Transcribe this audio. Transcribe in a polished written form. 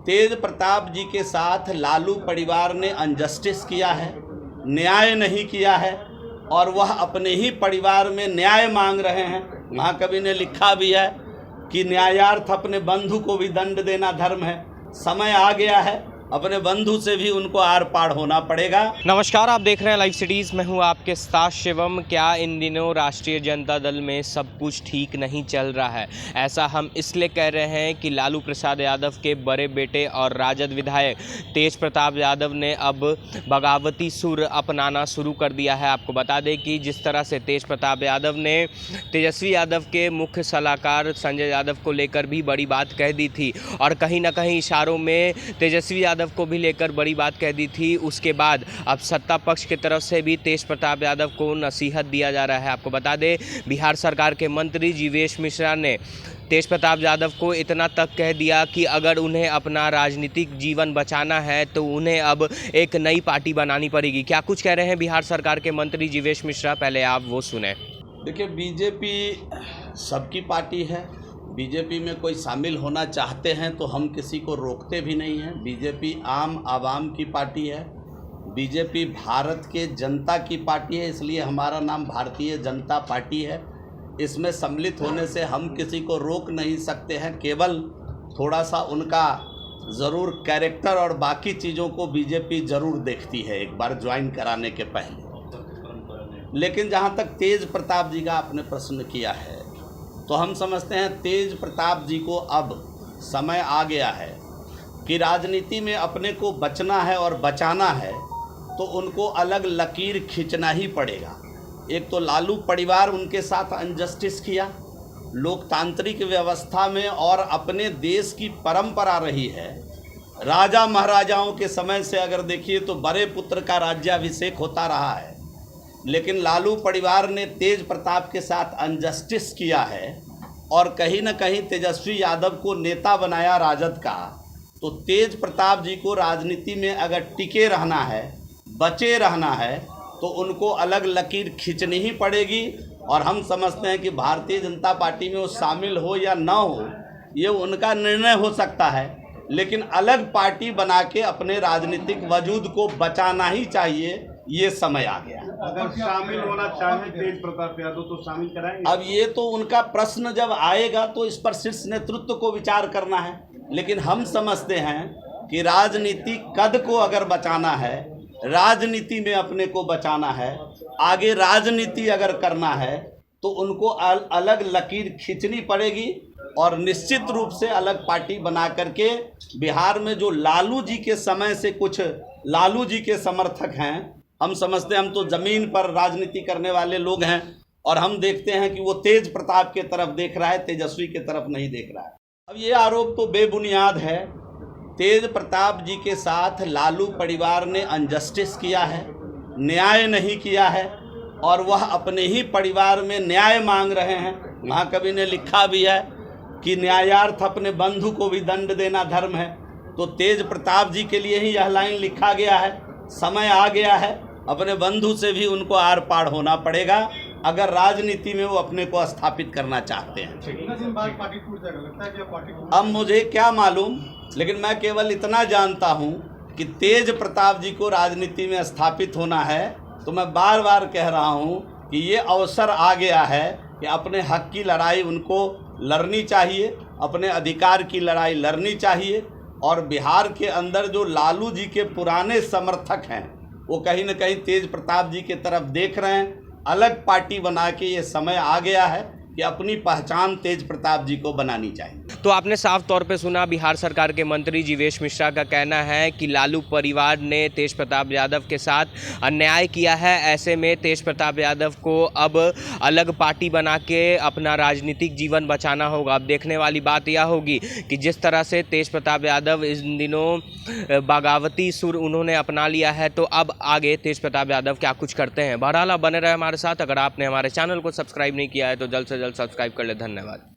तेज प्रताप जी के साथ लालू परिवार ने अनजस्टिस किया है, न्याय नहीं किया है और वह अपने ही परिवार में न्याय मांग रहे हैं। महाकवि ने लिखा भी है कि न्यायार्थ अपने बंधु को भी दंड देना धर्म है। समय आ गया है, अपने बंधु से भी उनको आर पार होना पड़ेगा। नमस्कार, आप देख रहे हैं लाइव सिटीज़। मैं हूं आपके साथ शिवम। क्या इन दिनों राष्ट्रीय जनता दल में सब कुछ ठीक नहीं चल रहा है? ऐसा हम इसलिए कह रहे हैं कि लालू प्रसाद यादव के बड़े बेटे और राजद विधायक तेज प्रताप यादव ने अब बगावती सुर अपनाना शुरू कर दिया है। आपको बता दें कि जिस तरह से तेज प्रताप यादव ने तेजस्वी यादव के मुख्य सलाहकार संजय यादव को लेकर भी बड़ी बात कह दी थी और कहीं ना कहीं इशारों में तेजस्वी यादव को भी लेकर बड़ी बात कह दी थी, उसके बाद अब सत्ता पक्ष की तरफ से भी तेज प्रताप यादव को नसीहत दिया जा रहा है। आपको बता दें, बिहार सरकार के मंत्री जीवेश मिश्रा ने तेज प्रताप यादव को इतना तक कह दिया कि अगर उन्हें अपना राजनीतिक जीवन बचाना है तो उन्हें अब एक नई पार्टी बनानी पड़ेगी। क्या कुछ कह रहे हैं बिहार सरकार के मंत्री जीवेश मिश्रा, पहले आप वो सुने। देखिए, बीजेपी सबकी पार्टी है। बीजेपी में कोई शामिल होना चाहते हैं तो हम किसी को रोकते भी नहीं हैं। बीजेपी आम आवाम की पार्टी है। बीजेपी भारत के जनता की पार्टी है, इसलिए हमारा नाम भारतीय जनता पार्टी है। इसमें सम्मिलित होने से हम किसी को रोक नहीं सकते हैं। केवल थोड़ा सा उनका ज़रूर कैरेक्टर और बाकी चीज़ों को बीजेपी ज़रूर देखती है एक बार ज्वाइन कराने के पहले। लेकिन जहाँ तक तेज प्रताप जी का आपने प्रश्न किया है तो हम समझते हैं तेज प्रताप जी को अब समय आ गया है कि राजनीति में अपने को बचना है और बचाना है तो उनको अलग लकीर खींचना ही पड़ेगा। एक तो लालू परिवार उनके साथ अनजस्टिस किया, लोकतांत्रिक व्यवस्था में और अपने देश की परंपरा रही है। राजा महाराजाओं के समय से अगर देखिए तो बड़े पुत्र का राज्याभिषेक होता रहा है, लेकिन लालू परिवार ने तेज प्रताप के साथ अनजस्टिस किया है और कहीं न कहीं तेजस्वी यादव को नेता बनाया राजद का। तो तेज प्रताप जी को राजनीति में अगर टिके रहना है, बचे रहना है तो उनको अलग लकीर खींचनी ही पड़ेगी। और हम समझते हैं कि भारतीय जनता पार्टी में वो शामिल हो या ना हो, ये उनका निर्णय हो सकता है, लेकिन अलग पार्टी बना के अपने राजनीतिक वजूद को बचाना ही चाहिए। ये समय आ गया। अगर शामिल होना चाहे तेज प्रताप यादव तो शामिल कराएंगे। अब ये तो उनका प्रश्न जब आएगा तो इस पर शीर्ष नेतृत्व को विचार करना है, लेकिन हम समझते हैं कि राजनीति कद को अगर बचाना है, राजनीति में अपने को बचाना है, आगे राजनीति अगर करना है तो उनको अलग लकीर खींचनी पड़ेगी और निश्चित रूप से अलग पार्टी बना करके बिहार में जो लालू जी के समय से कुछ लालू जी के समर्थक हैं, हम समझते हैं, हम तो ज़मीन पर राजनीति करने वाले लोग हैं और हम देखते हैं कि वो तेज प्रताप के तरफ देख रहा है, तेजस्वी के तरफ नहीं देख रहा है। अब ये आरोप तो बेबुनियाद है। तेज प्रताप जी के साथ लालू परिवार ने अनजस्टिस किया है, न्याय नहीं किया है और वह अपने ही परिवार में न्याय मांग रहे हैं। महाकवि ने लिखा भी है कि न्यायार्थ अपने बंधु को भी दंड देना धर्म है। तो तेज प्रताप जी के लिए ही यह लाइन लिखा गया है। समय आ गया है, अपने बंधु से भी उनको आर पार होना पड़ेगा अगर राजनीति में वो अपने को स्थापित करना चाहते हैं। अब मुझे क्या मालूम, लेकिन मैं केवल इतना जानता हूं कि तेज प्रताप जी को राजनीति में स्थापित होना है तो मैं बार बार कह रहा हूं कि ये अवसर आ गया है कि अपने हक की लड़ाई उनको लड़नी चाहिए, अपने अधिकार की लड़ाई लड़नी चाहिए। और बिहार के अंदर जो लालू जी के पुराने समर्थक हैं वो कहीं न कहीं तेज प्रताप जी के तरफ देख रहे हैं। अलग पार्टी बना के ये समय आ गया है कि अपनी पहचान तेज प्रताप जी को बनानी चाहिए। तो आपने साफ तौर पे सुना, बिहार सरकार के मंत्री जीवेश मिश्रा का कहना है कि लालू परिवार ने तेज प्रताप यादव के साथ अन्याय किया है। ऐसे में तेज प्रताप यादव को अब अलग पार्टी बना के अपना राजनीतिक जीवन बचाना होगा। अब देखने वाली बात यह होगी कि जिस तरह से तेज प्रताप यादव इन दिनों बगावती सुर उन्होंने अपना लिया है, तो अब आगे तेज प्रताप यादव क्या कुछ करते हैं। बहरहाल बने रहे हमारे साथ। अगर आपने हमारे चैनल को सब्सक्राइब नहीं किया है तो जल्द से जल्द सब्सक्राइब कर ले। धन्यवाद।